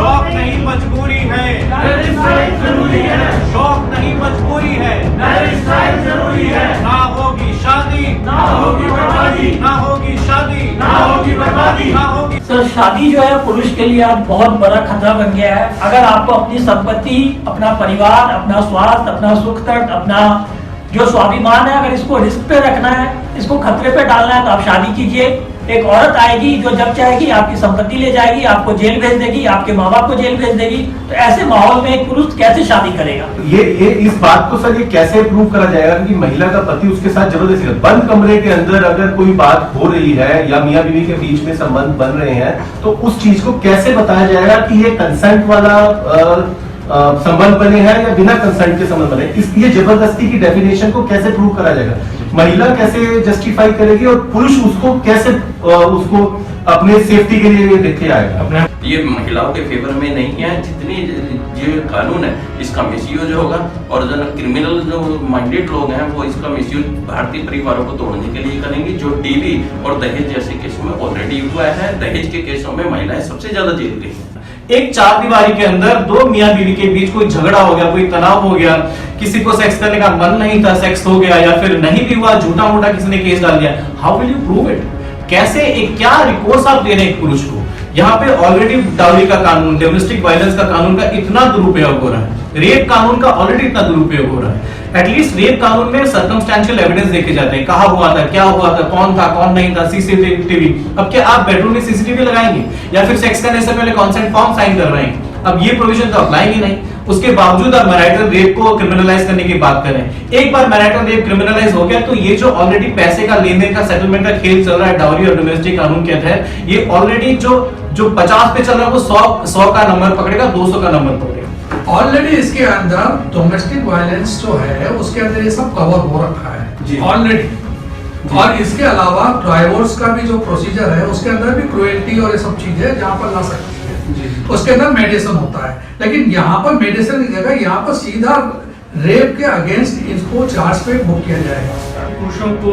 शौक नहीं मजबूरी है, जरूरी है, शौक नहीं मजबूरी है, जरूरी है, ना होगी शादी, ना होगी बर्बादी, ना होगी शादी, ना होगी बर्बादी, ना होगी। तो शादी जो है पुरुष के लिए अब बहुत बड़ा खतरा बन गया है। अगर आपको अपनी संपत्ति, अपना परिवार, अपना स्वास्थ्य, अपना सुख तक, अपना जो स्वाभिमान है, अगर इसको रिस्क पे रखना है, इसको खतरे पे डालना है, तो आप शादी कीजिए। एक औरत आएगी जो जब चाहेगी आपकी संपत्ति ले जाएगी, आपको जेल भेज देगी, आपके माँ बाप को जेल भेज देगी। तो ऐसे माहौल में एक पुरुष कैसे शादी करेगा? ये इस बात को सर ये कैसे प्रूव करा जाएगा कि महिला का पति उसके साथ जबरदस्ती, बंद कमरे के अंदर अगर कोई बात हो रही है या मियां बीवी के बीच में संबंध बन रहे हैं, तो उस चीज को कैसे बताया जाएगा कि ये कंसेंट वाला संबंध बने हैं या बिना कंसेंट के संबंध बने? ये जबरदस्ती की डेफिनेशन को कैसे प्रूव करा जाएगा? महिला कैसे जस्टिफाई करेगी और पुरुष उसको कैसे उसको अपने सेफ्टी के लिए देखे आएगा? ये महिलाओं के फेवर में नहीं है। जितनी जो कानून है इसका मिसयूज होगा और जो क्रिमिनल जो माइंडेड लोग हैं वो इसका मिसयूज भारतीय परिवारों को तोड़ने के लिए करेंगे, जो टीवी और दहेज जैसे केसों में ऑलरेडी हुआ है। दहेज के केसों में महिलाएं सबसे ज्यादा जेल गई। एक चार दीवारी के अंदर दो मियां बीवी के बीच कोई झगड़ा हो गया, कोई तनाव हो गया, किसी को सेक्स करने का मन नहीं था, सेक्स हो गया, या फिर नहीं भी हुआ, झूठा मोटा किसी ने केस डाल दिया। How will you prove it? कैसे एक क्या रिकोर्स आप दे रहे हैं एक पुरुष को? यहाँ पे ऑलरेडी डाउरी का कानून, डोमेस्टिक वायलेंस का कानून का इतना दुरुपयोग हो रहा है, रेप कानून का ऑलरेडी इतना दुरुपयोग हो रहा है। एटलीस्ट रेप कानून में सर्कमस्टेंशियल एविडेंस देखे जाते हैं, कहाँ हुआ था, क्या हुआ था, कौन था, कौन नहीं था, सीसीटीवी। अब क्या आप बेडरूम में सीसीटीवी लगाएंगे या फिर सेक्स करने से पहले कॉन्सेंट फॉर्म साइन कर रहे हैं? अब ये प्रोविजन तो अप्लाई ही नहीं। उसके बावजूद आप मैरिटल रेप को क्रिमिनलाइज करने की बात करें। एक बार मैरिटल रेप क्रिमिनलाइज हो गया तो ये जो ऑलरेडी पैसे का लेन देन का सेटलमेंट का खेल चल रहा है डाउरी और डोमेस्टिक कानून के तहत, ये ऑलरेडी जो 50 पे चल रहा है वो 100 का नंबर पकड़ेगा, 200 का नंबर पकड़ेगा। ऑलरेडी इसके अंदर डोमेस्टिक वायलेंस जो है उसके अंदर ये सब कवर हो रखा है ऑलरेडी। और इसके अलावा डाइवोर्स का भी जो प्रोसीजर है उसके अंदर भी क्रुएल्टी और ये सब चीजें जहाँ पर ला सकती है, उसके अंदर मेडिसिन होता है। लेकिन यहाँ पर मेडिसिन की जगह यहाँ पर सीधा रेप के अगेंस्ट इसको चार्ज पे बुक किया जाएगा। पुरुषों को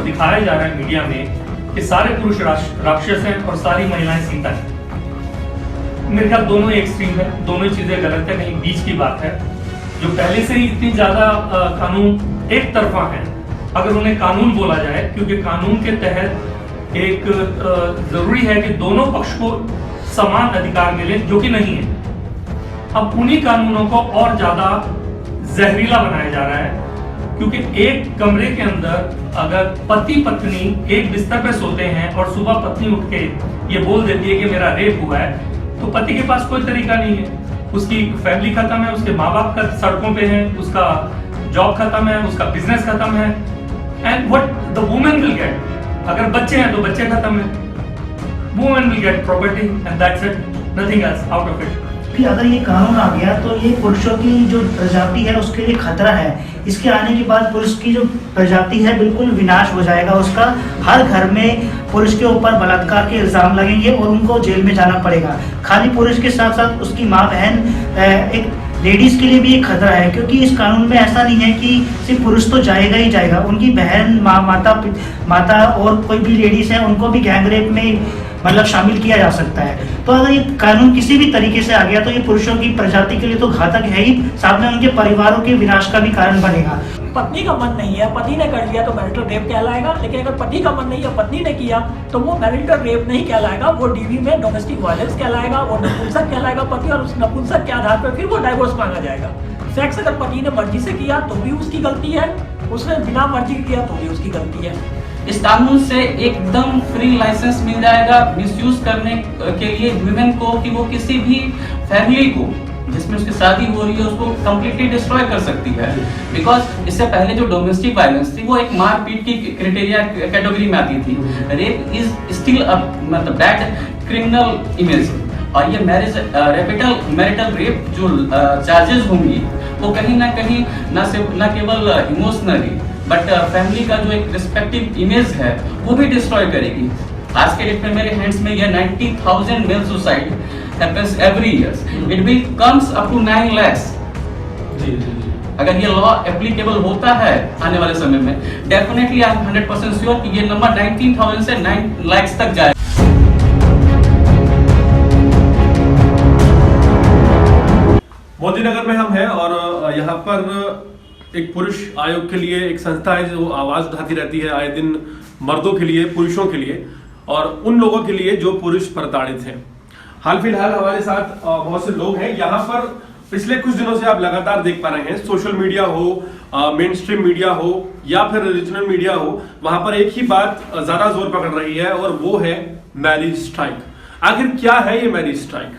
दिखाया जा रहा है मीडिया में कि सारे पुरुष राक्षस हैं और सारी महिलाएं सीता हैं। मेरे ख्याल दोनों एक्सट्रीम है, दोनों चीजें गलत है, कहीं बीच की बात है। जो पहले से ही इतनी ज्यादा कानून एक तरफा है, अगर उन्हें कानून बोला जाए, क्योंकि कानून के तहत एक जरूरी है कि दोनों पक्ष को समान अधिकार मिले, जो कि नहीं है। अब उन्हीं कानूनों को और ज्यादा जहरीला बनाया जा रहा है, क्योंकि एक कमरे के अंदर अगर पति पत्नी एक बिस्तर पे सोते हैं और सुबह पत्नी उठ के ये बोल देती है कि मेरा रेप हुआ है, तो पति के पास कोई तरीका नहीं है। उसकी फैमिली खत्म है, उसके माँ बाप का सड़कों पे है, उसका जॉब खत्म है, उसका बिजनेस खत्म है। And what the women will get, अगर बच्चे हैं तो बच्चे खत्म है। Women will get property and that's it, nothing else out of it. कि अगर ये कानून आ गया तो ये पुरुषों की जो प्रजाति है उसके लिए खतरा है। इसके आने के बाद पुरुष की जो प्रजाति है बिल्कुल विनाश हो जाएगा उसका। हर घर में पुरुष के ऊपर बलात्कार के इल्जाम लगेंगे और उनको जेल में जाना पड़ेगा। खाली पुरुष के साथ साथ उसकी माँ बहन, एक लेडीज के लिए भी एक खतरा है, क्योंकि इस कानून में ऐसा नहीं है कि सिर्फ पुरुष तो जाएगा ही जाएगा, उनकी बहन, माता और कोई भी लेडीज है उनको भी गैंग रेप में मतलब शामिल किया जा सकता है। तो अगर ये कानून किसी भी तरीके से आ गया तो ये पुरुषों की प्रजाति के लिए तो घातक है ही, साथ में उनके परिवारों के विनाश का भी कारण बनेगा। पत्नी का मन नहीं है, पति ने कर लिया तो मैरिटल रेप कहलाएगा, लेकिन अगर पति का मन नहीं है, पत्नी ने किया तो वो मैरिटल रेप नहीं कहलाएगा, वो डीवी में डोमेस्टिक वायलेंस कहलाएगा, वो नपुंसक कहलाएगा पति, और उस नपुंसक के आधार पर फिर वो डाइवोर्स मांगा जाएगा। सेक्स अगर पति ने मर्जी से किया तो भी उसकी गलती है, उसने बिना मर्जी किया तो भी उसकी गलती है। इस कानून से एकदम फ्री लाइसेंस मिल जाएगा मिसयूज करने के लिए वुमेन को, कि वो किसी भी फैमिली को जिसमें उसकी शादी हो रही है उसको कंप्लीटली डिस्ट्रॉय कर सकती है। बिकॉज इससे पहले जो डोमेस्टिक वायलेंस थी वो एक मारपीट की क्राइटेरिया कैटेगरी में आती थी। रेप इज स्टिल मतलब बैड क्रिमिनल इमेज, और ये मैरिटल रेप जो चार्जेस होंगी वो कहीं ना कहीं न केवल इमोशनली बट फैमिली का जो एक रिस्पेक्टिव इमेज है वो भी डिस्ट्रॉय करेगी। आज के डेट में मेरे हैंड्स में ये 90,000 male suicide happens every year. It will comes up to 9 lakhs. अगर ये लॉ एप्लीकेबल होता है आने वाले समय में, डेफिनेटली आई एम 100% श्योर कि ये नंबर 19,000 से 9 lakhs तक जाएगा। मोदी नगर में हम हैं और यहाँ पर एक पुरुष आयोग के लिए एक संस्था है जो आवाज उठाती रहती है आए दिन मर्दों के लिए, पुरुषों के लिए और उन लोगों के लिए जो पुरुष प्रताड़ित हैं। हाल फिलहाल हमारे साथ बहुत से लोग हैं यहाँ पर। पिछले कुछ दिनों से आप लगातार देख पा रहे हैं, सोशल मीडिया हो, मेन स्ट्रीम मीडिया हो या फिर रीजनल मीडिया हो, वहां पर एक ही बात ज्यादा जोर पकड़ रही है और वो है मैरिज स्ट्राइक। आखिर क्या है ये मैरिज स्ट्राइक?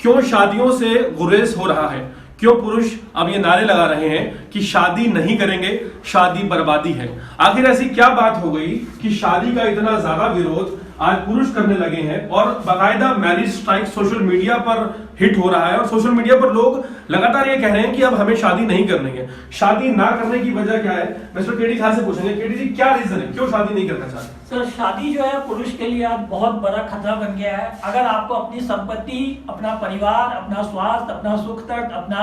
क्यों शादियों से गुरेज हो रहा है? क्यों पुरुष अब ये नारे लगा रहे हैं कि शादी नहीं करेंगे, शादी बर्बादी है? आखिर ऐसी क्या बात हो गई कि शादी का इतना ज्यादा विरोध आज पुरुष करने लगे हैं और बाकायदा मैरिज स्ट्राइक सोशल मीडिया पर हिट हो रहा है और सोशल मीडिया पर लोग लगातार ये कह रहे हैं कि अब हमें शादी नहीं करनी है। शादी ना करने की वजह क्या है? मिस्टर केडी खान से पूछेंगे। केडी जी, क्या रीजन है, क्यों शादी नहीं करना चाहते? सर, शादी जो है पुरुष के लिए आज बहुत बड़ा खतरा बन गया है। अगर आपको अपनी संपत्ति, अपना परिवार, अपना स्वास्थ्य, अपना सुख तर्क, अपना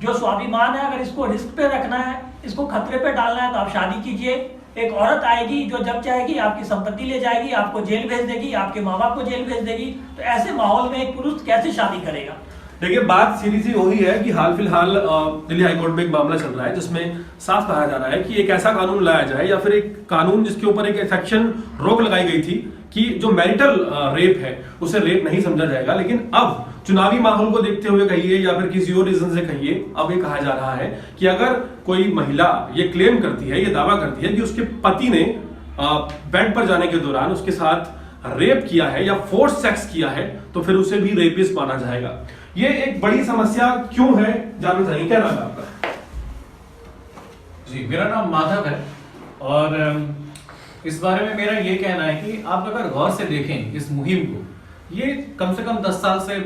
जो स्वाभिमान है, अगर इसको रिस्क पे रखना है, इसको खतरे पे डालना है, तो आप शादी कीजिए। एक औरत आएगी जो जब चाहेगी आपकी संपत्ति ले जाएगी, आपको जेल भेज देगी, आपके माँ बाप को जेल भेज देगी। तो ऐसे माहौल में एक पुरुष कैसे शादी करेगा? देखिए, बात सीधी सी वही है कि हाल फिलहाल दिल्ली हाईकोर्ट में एक मामला चल रहा है जिसमें साफ कहा जा रहा है कि एक ऐसा कानून लाया जाए या फिर एक कानून जिसके ऊपर एक सेक्शन रोक लगाई गई थी कि जो मैरिटल रेप है उसे रेप नहीं समझा जाएगा। लेकिन अब चुनावी माहौल को देखते हुए कहिए या फिर किसी और रीजन से कहिए, अब ये कहा जा रहा है कि अगर कोई महिला ये क्लेम करती है, ये दावा करती है कि उसके पति ने बेड पर जाने के दौरान उसके साथ रेप किया है या फोर्स सेक्स किया है, तो फिर उसे भी रेपिस्ट माना जाएगा। ये एक बड़ी समस्या क्यों है, जानना चाहिए। क्या नाम है आपका? जी, मेरा नाम माधव है और इस बारे में मेरा ये कहना है कि आप अगर गौर से देखें इस मुहिम को, ये कम से कम 10 साल से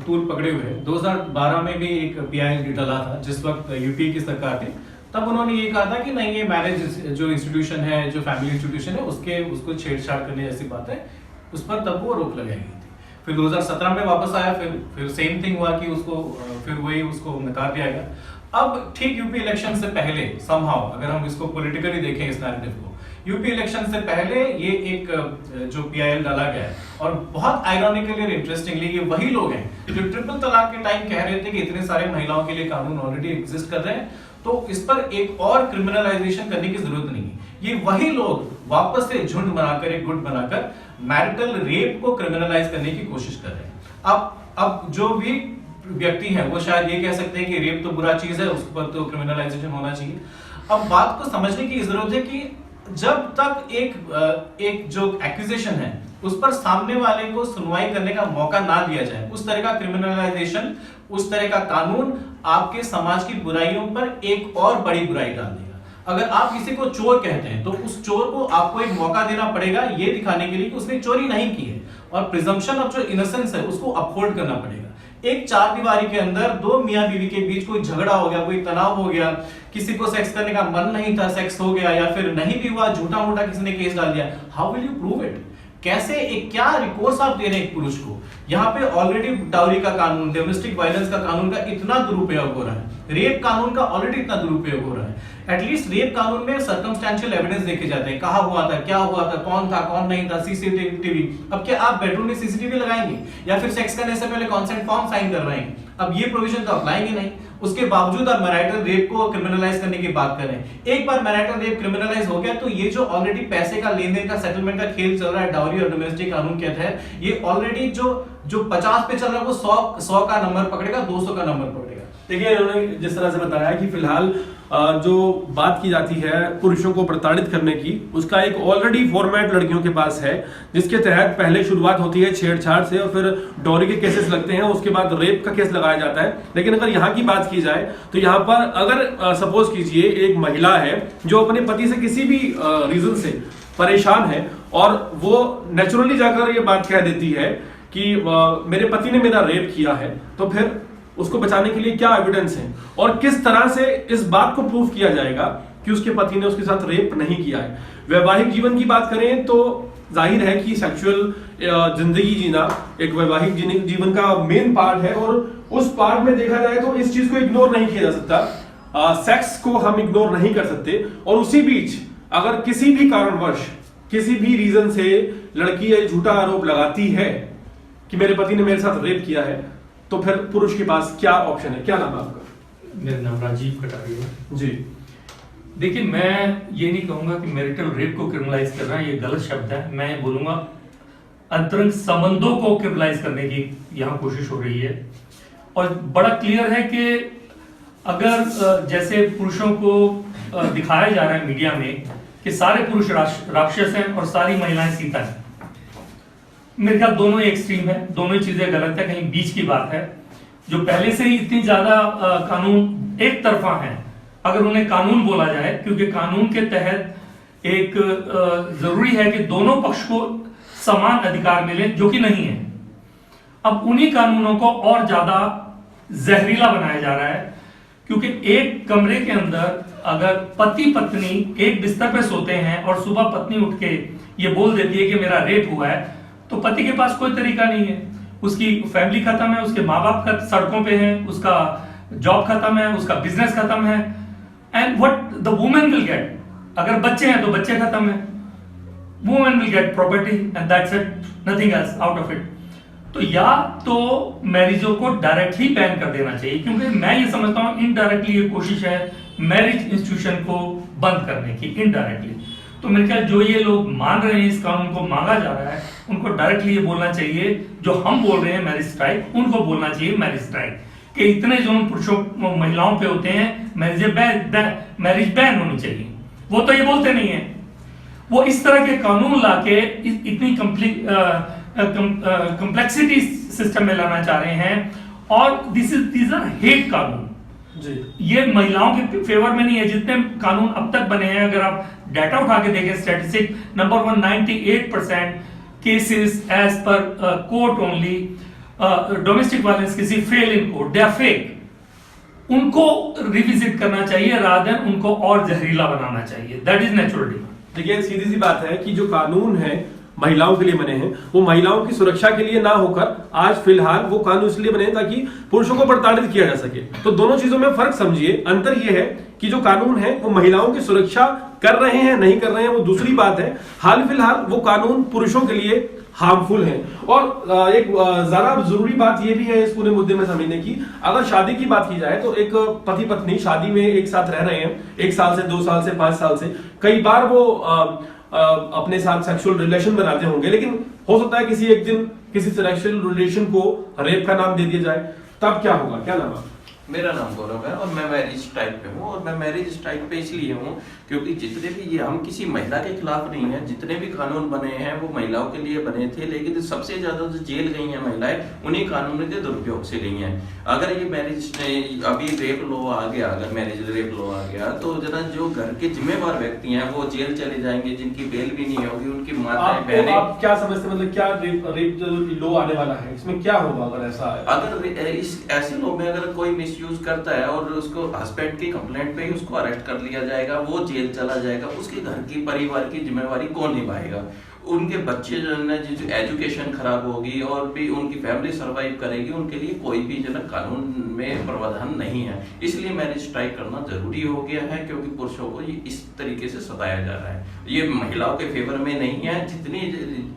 तूल पकड़े हुए हैं। 2012 में भी एक PIL डला था जिस वक्त यूपी की सरकार थी, तब उन्होंने ये कहा था कि नहीं, ये मैरिज जो इंस्टीट्यूशन है, जो फैमिली इंस्टीट्यूशन है, उसको छेड़छाड़ करने जैसी बात है, उस पर तब वो रोक लगाई गई थी। फिर 2017 में वापस आया, फिर सेम थिंग हुआ कि उसको फिर वही उसको नकार दिया गया। अब ठीक यूपी इलेक्शन से पहले समहाउ अगर हम इसको पॉलिटिकली देखें इस नैरेटिव को, यूपी इलेक्शन से पहले ये एक जो PIL डाला गया है और बहुत आयरॉनिकली और इंटरेस्टिंगली ये वही लोग हैं जो ट्रिपल तलाक के टाइम कह रहे थे कि इतने सारे महिलाओं के लिए कानून ऑलरेडी एग्जिस्ट कर रहे हैं, तो इस पर एक और क्रिमिनलाइजेशन करने की जरूरत नहीं है। ये वही लोग वापस से झुंड बनाकर, एक गुट बनाकर मैरिटल रेप को क्रिमिनलाइज करने की कोशिश कर रहे हैं। अब जो भी व्यक्ति है वो शायद ये कह सकते हैं कि रेप तो बुरा चीज है, उस पर तो क्रिमिनलाइजेशन होना चाहिए। अब बात को समझने की जरूरत है कि जब तक एक जो एक्यूजेशन है उस पर सामने वाले को सुनवाई करने का मौका ना दिया जाए, उस तरह का क्रिमिनलाइजेशन, उस तरह का कानून आपके समाज की बुराइयों पर एक और बड़ी बुराई डाल देगा। अगर आप किसी को चोर कहते हैं तो उस चोर को आपको एक मौका देना पड़ेगा ये दिखाने के लिए कि उसने चोरी नहीं की है, और प्रिजम्पशन ऑफ जो इनोसेंस है उसको अपहोल्ड करना पड़ेगा। एक चार दीवारी के अंदर दो मियां बीवी के बीच कोई झगड़ा हो गया, कोई तनाव हो गया, किसी को सेक्स करने का मन नहीं था, सेक्स हो गया, या फिर नहीं भी हुआ, झूठा मोटा किसी ने केस डाल दिया, how will you prove it? कैसे, एक क्या रिकोर्स आप दे रहे हैं एक पुरुष को? यहाँ पे ऑलरेडी डाउरी का कानून, डोमेस्टिक वायलेंस का कानून का इतना दुरुपयोग हो रहा है, रेप कानून का ऑलरेडी इतना दुरुपयोग हो रहा है। एटलीस्ट रेप कानून में सर्कमस्टेंशियल एविडेंस देखे जाते हैं, कहाँ हुआ था, क्या हुआ था, कौन था, कौन नहीं था, सीसीटीवी। अब क्या आप बेडरूम में सीसीटीवी लगाएंगे या फिर सेक्स करने से पहले कंसेंट फॉर्म साइन कर रहे हैं? अब ये प्रोविजन तो अप्लाएंगे नहीं। उसके बावजूद आप मैरिटल रेप को क्रिमिनलाइज करने की बात कर रहे हैं। एक बार मैरिटल रेप क्रिमिनलाइज हो गया तो ये जो ऑलरेडी पैसे का लेन देन का सेटलमेंट का खेल चल रहा है डाउरी और डोमेस्टिक कानून के तहत, ये ऑलरेडी जो 50 पे चल रहा है वो 100 का नंबर पकड़ेगा, 200 का नंबर पकड़ेगा। देखिए, इन्होंने जिस तरह से बताया कि फिलहाल जो बात की जाती है पुरुषों को प्रताड़ित करने की, उसका एक ऑलरेडी फॉर्मेट लड़कियों के पास है, जिसके तहत पहले शुरुआत होती है छेड़छाड़ से और फिर डॉरी के केसेस लगते हैं, उसके बाद रेप का केस लगाया जाता है। लेकिन अगर यहाँ की बात की जाए तो यहाँ पर अगर सपोज कीजिए एक महिला है जो अपने पति से किसी भी रीजन से परेशान है और वो नेचुरली जाकर ये बात कह देती है कि मेरे पति ने मेरा रेप किया है, तो फिर उसको बचाने के लिए क्या एविडेंस है और किस तरह से इस बात को प्रूव किया जाएगा कि उसके पति ने उसके साथ रेप नहीं किया है? वैवाहिक जीवन की बात करें तो जाहिर है कि सेक्सुअल जिंदगी जीना एक वैवाहिक जीवन का मेन पार्ट है और उस पार्ट में देखा जाए तो इस चीज को इग्नोर नहीं किया जा सकता। सेक्स को हम इग्नोर नहीं कर सकते, और उसी बीच अगर किसी भी कारणवश, किसी भी रीजन से लड़की ये झूठा आरोप लगाती है कि मेरे पति ने मेरे साथ रेप किया है, तो फिर पुरुष के पास क्या ऑप्शन है? क्या नाम है आपका? मेरा नाम राजीव कटारिया है जी। देखिए, मैं ये नहीं कहूंगा कि मैरिटल रेप को क्रिमिनलाइज कर रहा है, ये गलत शब्द है। मैं बोलूंगा अंतरंग संबंधों को क्रिमिनलाइज करने की यहाँ कोशिश हो रही है। और बड़ा क्लियर है कि अगर जैसे पुरुषों को दिखाया जा रहा है मीडिया में कि सारे पुरुष राक्षस हैं और सारी महिलाएं सीता हैं, मेरे ख्याल दोनों ही एक्सट्रीम है, दोनों ही चीजें गलत है। कहीं बीच की बात है। जो पहले से ही इतनी ज्यादा कानून एक तरफा है, अगर उन्हें कानून बोला जाए, क्योंकि कानून के तहत एक जरूरी है कि दोनों पक्ष को समान अधिकार मिले, जो कि नहीं है। अब उन्हीं कानूनों को और ज्यादा जहरीला बनाया जा रहा है, क्योंकि एक कमरे के अंदर अगर पति पत्नी एक बिस्तर पे सोते हैं और सुबह पत्नी उठ के ये बोल देती है कि मेरा रेप हुआ है, तो पति के पास कोई तरीका नहीं है। उसकी फैमिली खत्म है, उसके माँ बाप सड़कों पे हैं, उसका जॉब खत्म है, उसका बिजनेस खत्म है। And what the women will get, अगर बच्चे हैं तो बच्चे खत्म है। Women will get property and that's it, nothing else out of it. तो या तो मैरिजों को डायरेक्टली बैन कर देना चाहिए, क्योंकि मैं ये समझता हूँ इनडायरेक्टली ये कोशिश है मैरिज इंस्टीट्यूशन को बंद करने की, इनडायरेक्टली। तो मेरे ख्याल जो ये लोग मान रहे हैं, इस कानून को मांगा जा रहा है, उनको डायरेक्टली ये बोलना चाहिए, जो हम बोल रहे हैं मैरिज स्ट्राइक, उनको बोलना चाहिए मैरिज स्ट्राइक, कि इतने जो पुरुषों महिलाओं पे होते हैं, मैरिज बैन होनी चाहिए। वो तो ये बोलते नहीं है, वो इस तरह के कानून लाके इतनी कम्प्लेक्सिटी सिस्टम में लाना चाह रहे हैं। और दीज आर हेट कानून जी, ये महिलाओं के फेवर में नहीं है। जितने कानून अब तक बने हैं, अगर आप डाटा उठा के देखें, statistic number 1, 98% cases as per court only, domestic violence cases fail in court, they are fake. उनको रिविजिट करना चाहिए रादर देन उनको और जहरीला बनाना चाहिए। That is naturally. देखिए, सीधी सी बात है कि जो कानून है महिलाओं के लिए बने हैं, वो महिलाओं की सुरक्षा के लिए ना होकर आज फिलहाल वो कानून इसलिए बने हैं ताकि पुरुषों को प्रताड़ित किया जा सके। तो दोनों चीजों में फर्क समझिए। अंतर ये है कि जो कानून है वो महिलाओं की सुरक्षा कर रहे हैं, नहीं कर रहे हैं, वो दूसरी बात है। हाल फिलहाल वो कानून पुरुषों के लिए हार्मफुल है। और एक ज्यादा जरूरी बात यह भी है इस पूरे मुद्दे में समझने की, अगर शादी की बात की जाए तो एक पति पत्नी शादी में एक साथ रह रहे हैं, 1 साल से 2 साल से 5 साल से, कई बार वो अपने साथ सेक्सुअल रिलेशन बनाते होंगे, लेकिन हो सकता है किसी एक दिन किसी सेक्सुअल रिलेशन को रेप का नाम दे दिया जाए, तब क्या होगा? क्या नाम है? मेरा नाम गौरव है और मैं मैरिज स्ट्राइक पे हूँ। और मैं मैरिज स्ट्राइक पे इसलिए हूँ क्योंकि जितने भी, ये हम किसी महिला के खिलाफ नहीं है, जितने भी कानून बने हैं वो महिलाओं के लिए बने थे, लेकिन सबसे ज्यादा जो जेल गई हैं महिलाएं, उन्हीं कानूनों के दुरुपयोग से गई हैं। अगर ये मैरिज अभी रेप लॉ आ गया, अगर मैरिज रेप लॉ आ गया, तो जना जो घर के जिम्मेवार व्यक्ति हैं वो जेल चले जाएंगे, जिनकी बेल भी नहीं होगी, उनकी माताएं बहनें। आप क्या समझते, मतलब क्या रेप जो लॉ आने वाला है इसमें क्या होगा अगर ऐसा है? अगर इस ऐसे लॉ में अगर कोई मिसयूज करता है और उसको हस्बैंड की कंप्लेंट पे ही उसको अरेस्ट कर लिया जाएगा, वो जेल चला जाएगा, उसके घर की परिवार की जिम्मेवारी कौन निभाएगा? उनके बच्चे जो है जो एजुकेशन खराब होगी और भी उनकी फैमिली सरवाइव करेगी, उनके लिए कोई भी जो है कानून में प्रावधान नहीं है। इसलिए मैरिज स्ट्राइक करना जरूरी हो गया है, क्योंकि पुरुषों को ये इस तरीके से सताया जा रहा है। ये महिलाओं के फेवर में नहीं है। जितनी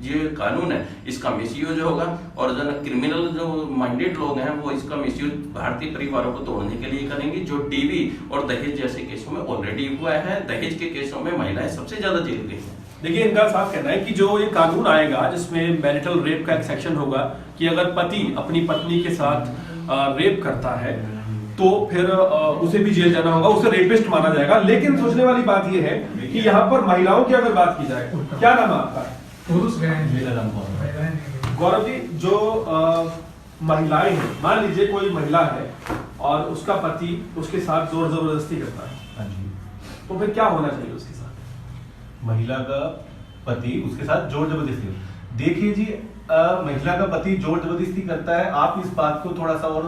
जो कानून है इसका मिसयूज होगा, और जो क्रिमिनल जो माइंडेड लोग हैं वो इसका मिसयूज भारतीय परिवारों को तोड़ने के लिए करेंगे, जो टीवी और दहेज जैसे केसों में ऑलरेडी हुआ है। दहेज के केसों में महिलाएं सबसे ज्यादा जेल गई हैं। देखिए, इनका साफ कहना है कि जो ये कानून आएगा जिसमें मैरिटल रेप का एक सेक्शन होगा कि अगर पति अपनी पत्नी के साथ रेप करता है तो फिर उसे भी जेल जाना होगा, उसे रेपिस्ट माना जाएगा। लेकिन सोचने वाली बात यह है कि यहाँ पर महिलाओं की अगर बात की जाए, क्या नाम है आपका? गौरव जी, जो महिलाएं हैं, मान लीजिए कोई महिला है और उसका पति उसके साथ जोर जबरदस्ती करता है, तो फिर क्या होना चाहिए उसके साथ? महिला का पति उसके साथ जोर जबरदस्ती, देखिए जी, महिला का पति जोर जबरदस्ती करता है, आप इस बात को थोड़ा सा और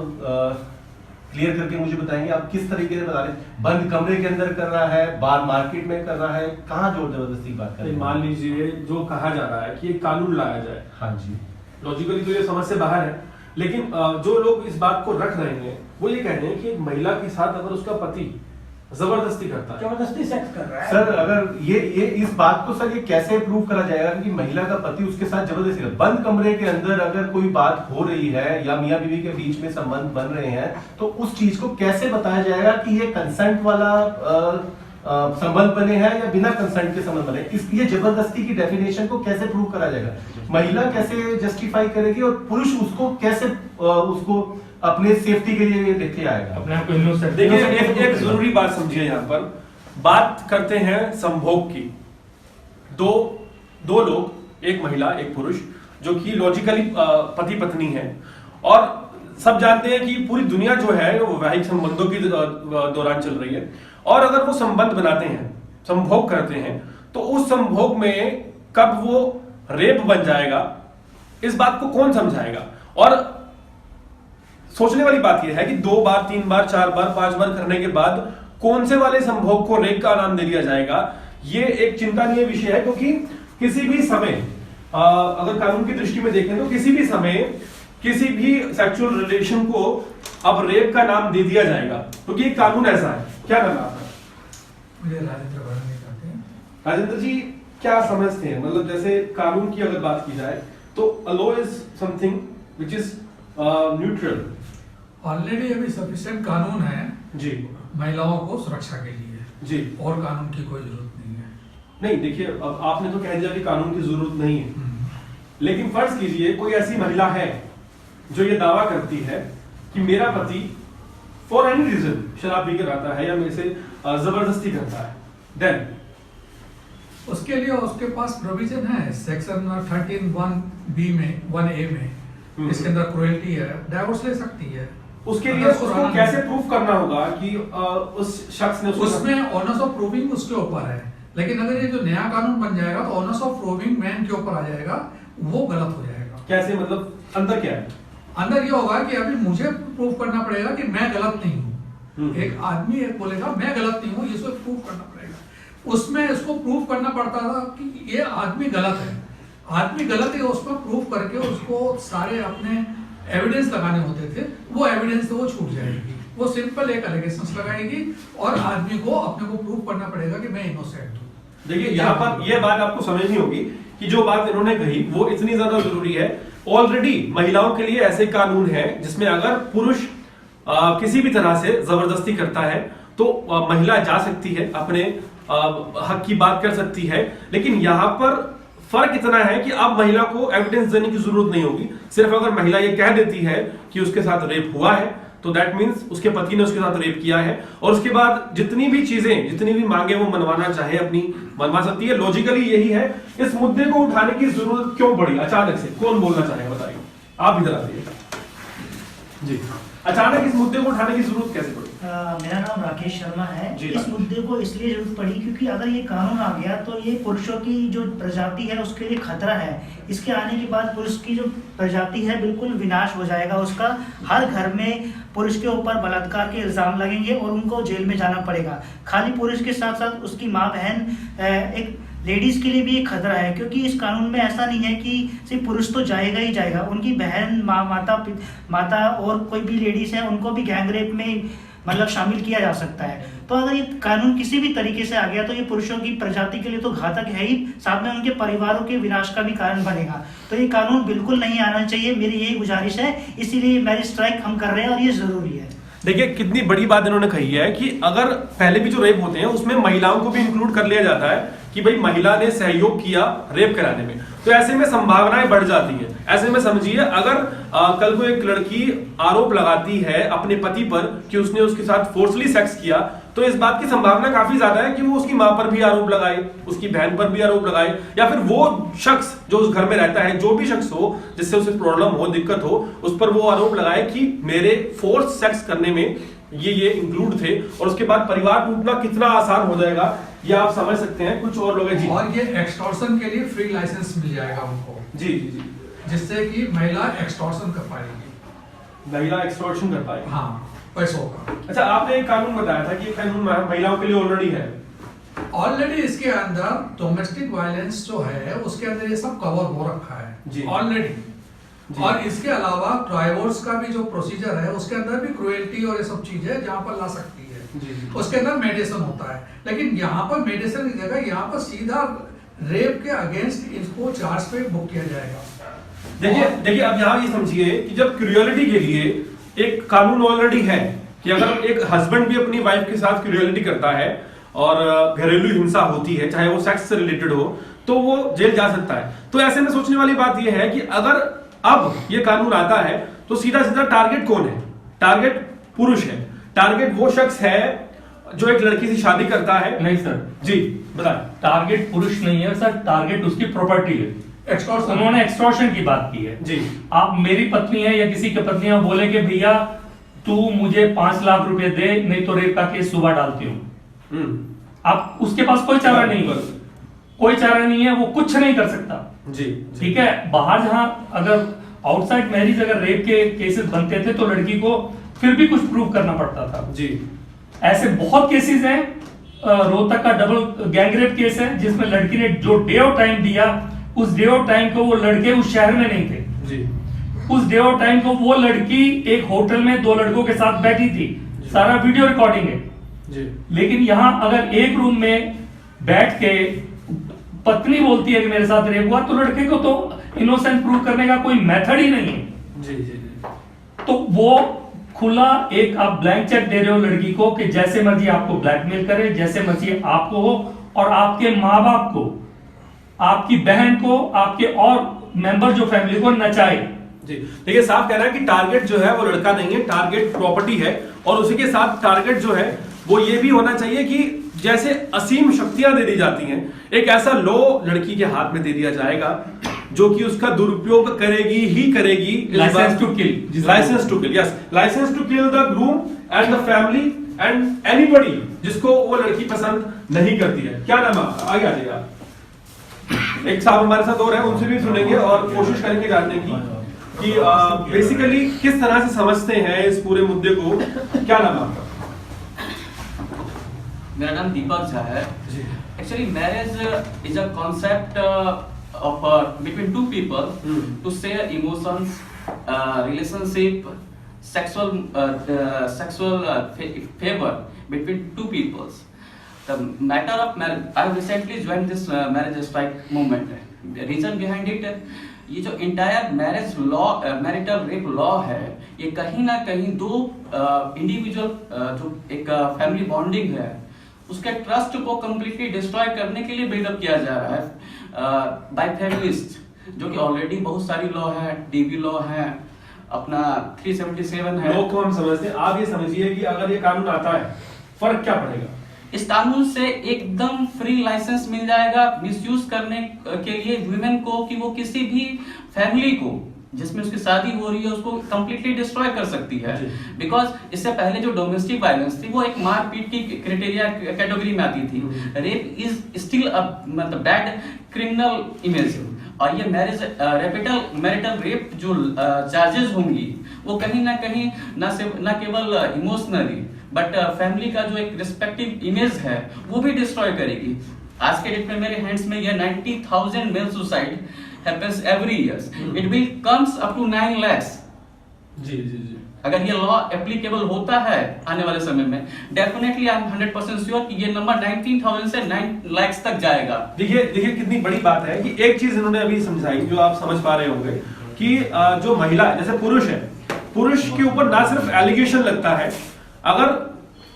क्लियर करके मुझे बताएंगे, आप किस तरीके से बता रहे हैं? बंद कमरे के अंदर कर रहा है, बाहर मार्केट में कर रहा है, कहाँ जोर जबरदस्ती की बात कर रहे हैं? मान लीजिए जो कहा जा रहा है कि एक कानून लाया जाए, हाँ जी, लॉजिकली तो ये समझ से बाहर है, लेकिन जो लोग इस बात को रख रहे हैं वो ये कह रहे हैं कि एक महिला के साथ अगर उसका पति जबरदस्ती करता है, जबरदस्ती सेक्स कर रहा है। सर अगर ये इस बात को सर ये कैसे प्रूव करा जाएगा कि महिला का पति उसके साथ जबरदस्ती बंद कमरे के अंदर अगर कोई बात हो रही है या मियां बीवी के बीच में संबंध बन रहे हैं तो उस चीज को कैसे बताया जाएगा कि ये कंसेंट वाला संबंध बने हैं या बिना कंसेंट के संबंध बने? इसलिए जबरदस्ती की डेफिनेशन को कैसे प्रूव करा जाएगा? महिला कैसे जस्टिफाई करेगी और पुरुष उसको कैसे उसको अपने सेफ्टी के लिए लेके आएगा? अपने आप को innocent- देखिए एक जरूरी बात समझिए, यहाँ पर बात करते हैं संभोग की। दो लोग, एक महिला एक पुरुष, जो कि लॉजिकली पति पत्नी है, और सब जानते हैं कि पूरी दुनिया जो है वो वैवाहिक संबंधों के दौरान चल रही है, और अगर वो संबंध बनाते हैं, संभोग करते हैं, तो उस संभोग में कब वो रेप बन जाएगा, इस बात को कौन समझाएगा? और सोचने वाली बात यह है कि 2 बार 3 बार 4 बार 5 बार करने के बाद कौन से वाले संभोग को रेप का नाम दे दिया जाएगा, ये एक चिंतनीय विषय है। क्योंकि किसी भी समय अगर कानून की दृष्टि में देखें तो किसी भी समय किसी भी सेक्सुअल रिलेशन को अब रेप का नाम दे दिया जाएगा, क्योंकि तो कानून ऐसा है। क्या नाम है आपका? मुझे राजेंद्र वर्मा कहते हैं। राजेंद्र जी, क्या समझते हैं, मतलब जैसे कानून की अगर बात की जाए तो a law is something which is neutral. Already अभी सफिशिएंट कानून है जी, महिलाओं को सुरक्षा के लिए जी, और कानून की कोई जरूरत नहीं है। नहीं देखिए, अब आपने तो कह दिया कि कानून की जरूरत नहीं है, लेकिन फर्ज कीजिए कोई ऐसी महिला है जो ये दावा करती है कि मेरा पति फॉर एनी रीजन शराब पी के रहता है या मेरे से जबरदस्ती करता है, देन उसके लिए उसके पास प्रोविजन है सेक्शन 13(1)(b) में 1A में, इसके अंदर क्रुएल्टी है, डाइवोर्स ले सकती है। उसके लिए उसको कैसे प्रूफ करना होगा कि उस शख्स ने उसमें ऑनर्स ऑफ प्रूविंग उसके ऊपर है, लेकिन अगर ये जो नया कानून बन जाएगा तो ऑनर्स ऑफ प्रूविंग मैन के ऊपर आ जाएगा, वो गलत हो जाएगा। कैसे, मतलब अंदर क्या है? अंदर ये होगा कि अभी मुझे प्रूफ करना पड़ेगा कि मैं गलत नहीं हूँ। एक आदमी एक बोलेगा मैं गलत नहीं हूँ, इसको प्रूफ करना पड़ेगा। उसमें इसको प्रूफ करना पड़ता था कि ये आदमी गलत है, आदमी गलत है, उसमें प्रूफ करके उसको सारे अपने एविडेंस लगाने होते थे, वो एविडेंस से वो छूट जाएगी। वो सिंपल एक एलिगेशंस लगाएगी और आदमी को अपने को प्रूफ करना पड़ेगा कि मैं इनोसेंट हूँ। देखिए यहाँ पर यह बात आपको समझनी होगी कि जो बात इन्होंने कही वो इतनी ज्यादा जरूरी है। ऑलरेडी महिलाओं के लिए ऐसे कानून है जिसमें अगर पुरुष किसी भी तरह से जबरदस्ती करता है तो महिला जा सकती है, अपने हक की बात कर सकती है। लेकिन यहाँ पर फर्क इतना है कि अब महिला को एविडेंस देने की जरूरत नहीं होगी। सिर्फ अगर महिला ये कह देती है कि उसके साथ रेप हुआ है तो दैट मीन्स उसके पति ने उसके साथ रेप किया है, और उसके बाद जितनी भी चीजें, जितनी भी मांगे वो मनवाना चाहे अपनी मनवा सकती है। लॉजिकली यही है। इस मुद्दे को उठाने की जरूरत क्यों पड़ी अचानक से? कौन बोलना चाहेगा बताइए, आप इधर आइए जी। अचानक इस मुद्दे को उठाने की जरूरत कैसे पड़ी? मेरा नाम राकेश शर्मा है। जी, इस मुद्दे को इसलिए जरूरत पड़ी क्योंकि अगर ये कानून आ गया तो ये पुरुषों की जो प्रजाति है उसके लिए खतरा है। इसके आने के बाद पुरुष की जो प्रजाति है बिल्कुल विनाश हो जाएगा उसका। हर घर में पुरुष के ऊपर बलात्कार के इल्जाम लगेंगे और उनको जेल में जाना पड़ेगा। खाली पुरुष के साथ साथ उसकी माँ बहन, एक लेडीज के लिए भी एक खतरा है, क्योंकि इस कानून में ऐसा नहीं है कि सिर्फ पुरुष तो जाएगा ही जाएगा, उनकी बहन, माता और कोई भी लेडीज है उनको भी गैंग रेप में मतलब शामिल किया जा सकता है। तो अगर ये कानून किसी भी तरीके से आ गया तो ये पुरुषों की प्रजाति के लिए तो घातक है ही, साथ में उनके परिवारों के विनाश का भी कारण बनेगा। तो ये कानून बिल्कुल नहीं आना चाहिए, मेरी यही गुजारिश है। इसीलिए मैरिज स्ट्राइक हम कर रहे हैं और ये जरूरी है। देखिए कितनी बड़ी बात इन्होंने कही है कि अगर पहले भी जो रेप होते हैं उसमें महिलाओं को भी इंक्लूड कर लिया जाता है कि भाई महिला ने सहयोग किया रेप कराने में, तो ऐसे में संभावनाएं बढ़ जाती हैं। ऐसे में समझिए अगर कल को एक लड़की आरोप लगाती है अपने पति पर कि उसने उसके साथ फोर्सली सेक्स किया, तो इस बात की संभावना काफी ज्यादा है कि वो उसकी मां पर भी आरोप लगाए, उसकी बहन पर भी आरोप लगाए, या फिर वो शख्स जो उस घर में रहता है, जो भी शख्स हो जिससे उसे प्रॉब्लम हो, दिक्कत हो, उस पर वो आरोप लगाए कि मेरे फोर्स सेक्स करने में ये इंक्लूड थे। और उसके बाद परिवार टूटना कितना आसान हो जाएगा ये आप समझ सकते हैं। कुछ और लोग हैं जी। और ये एक्सटॉर्शन के लिए फ्री लाइसेंस मिल जाएगा उनको। जी जी जी, जिससे कि महिला एक्सटॉर्शन कर पाएगी, महिला एक्सटॉर्शन कर पाएगी। हाँ, पैसों का। अच्छा, आपने एक कानून बताया था कि ये कानून महिलाओं के लिए ऑलरेडी है। ऑलरेडी इसके अंदर डोमेस्टिक वायलेंस जो है उसके अंदर ये सब कवर हो रखा है ऑलरेडी। और इसके अलावा डाइवोर्स का भी जो प्रोसीजर है उसके अंदर भी क्रुएल्टी और ये सब चीजें जहां पर ला सकती है। उसके अंदर मेडिसिन होता है, लेकिन यहाँ पर मेडिसिन की जगह यहाँ पर सीधा रेप के अगेंस्ट इसको चार्ज पे बुक किया जाएगा। देखिए अब यहाँ ये समझिए कि जब क्रूरलिटी के लिए एक कानून ऑलरेडी है कि अगर एक हस्बैंड भी अपनी वाइफ के साथ क्रूरलिटी करता है और घरेलू हिंसा होती है, चाहे वो सेक्स से रिलेटेड हो, तो वो जेल जा सकता है। तो ऐसे में सोचने वाली बात ये है कि अगर अब ये कानून आता है तो सीधा सीधा टारगेट कौन है? टारगेट पुरुष है, टारगेट वो शख्स है जो एक लड़की से शादी करता है। नहीं सर जी बताएं। टारगेट पुरुष नहीं है सर, टारगेट उसकी प्रॉपर्टी है। एक्सटॉर्शन, उन्होंने एक्सटॉर्शन की बात की है जी। आप मेरी पत्नी है या किसी की पत्नी है, बोले कि भैया तू मुझे 5 लाख रुपए दे, नहीं तो रेप का केस सुबह डालती हूँ। आप उसके पास कोई चारा नहीं है, कोई चारा नहीं है, वो कुछ नहीं कर सकता। जी ठीक है। बाहर जहां अगर आउटसाइड मैरिज अगर रेप के केसेस बनते थे तो लड़की को फिर भी कुछ प्रूव करना पड़ता था। जी ऐसे बहुत केसेस हैं। रोहतक का डबल गैंगरेप केस है जिसमें लड़की ने जो डे ऑफ टाइम दिया, उस डे ऑफ टाइम को वो लड़के उस शहर में नहीं थे। जी उस डे ऑफ टाइम को वो लड़की एक होटल में 2 लड़कों के साथ बैठी थी, सारा वीडियो रिकॉर्डिंग है जी। लेकिन यहाँ अगर एक रूम में बैठ के पत्नी बोलती है कि मेरे साथ रेप हुआ, तो लड़के को तो इनोसेंट प्रूव करने का कोई मेथड ही नहीं है। जी जी। तो वो खुला एक आप ब्लैंक चेक दे रहे हो लड़की को कि जैसे मर्जी आपको ब्लैकमेल करे, जैसे मर्जी आपको हो, और आपके माँ बाप को, आपकी बहन को, आपके और मेंबर जो फैमिली को नचाए। जी देखिए, साफ कहना है कि टारगेट जो है वो लड़का नहीं है, टारगेट प्रॉपर्टी है। और उसी के साथ टारगेट जो है वो ये भी होना चाहिए कि जैसे असीम शक्तियां दे दी जाती हैं, एक ऐसा लॉ लड़की के हाथ में दे दिया जाएगा जो कि उसका दुरुपयोग करेगी ही करेगी। Licence to kill, licence to kill, yes, licence to kill the groom and the family and anybody जिसको वो लड़की पसंद नहीं करती है। क्या नाम है? आगे आ जाइएगा। एक साहब हमारे साथ और हैं, उनसे भी सुनेंगे और कोशिश करेंगे जानने की कि बेसिकली किस तरह से समझते हैं इस पूरे मुद्दे को। क्या नाम है आपका? मेरा नाम दीपक झा है। Actually marriage is a concept of between two people to share emotions, relationship, sexual favor between two peoples. The matter of marriage, I recently joined this marriage strike movement. The reason behind it, ये जो entire marriage law, marital rape law है, ये कहीं ना कहीं दो individual जो एक फैमिली बॉन्डिंग है उसके ट्रस्ट को कंप्लीटली डिस्ट्रॉय करने के लिए बिल्डअप किया जा रहा है बाय फैमिलिस्ट, जो कि ऑलरेडी बहुत सारी लॉ है, डीबी लॉ है, अपना 377 है। लॉ को हम समझते हैं, आप ये समझिए कि अगर ये कानून आता है फर्क क्या पड़ेगा? इस कानून से एकदम फ्री लाइसेंस मिल जाएगा मिसयूज करने के लिए वुमेन को, कि वो किसी भी फैमिली को जिसमें उसकी शादी हो रही है उसको कंप्लीटली डिस्ट्रॉय कर सकती है। बिकॉज इससे पहले जो डोमेस्टिक वायलेंस थी वो एक मारपीट की क्राइटेरिया कैटेगरी में आती थी। रेप इज स्टिल मतलब बैड क्रिमिनल इमेज, और ये मैरिज मैरिटल रेप जो चार्जेस होंगी वो कहीं ना कहीं न केवल इमोशनली बट फैमिली का जो एक रिस्पेक्टिव इमेज है वो भी डिस्ट्रॉय करेगी। आज के डेट में मेरे हैंड्स में ये 90,000 male suicide happens every years. It will comes up to 9 lakhs. जी जी जी। अगर ये लॉ एप्लीकेबल होता है आने वाले समय में, डेफिनेटली आई एम 100% श्योर कि ये नंबर 19,000 से 9 lakhs तक जाएगा। देखिए कितनी बड़ी बात है कि एक चीज इन्होंने अभी समझाई जो आप समझ पा रहे होंगे कि जो महिला है, जैसे पुरुष है, पुरुष के ऊपर ना सिर्फ एलिगेशन लगता है,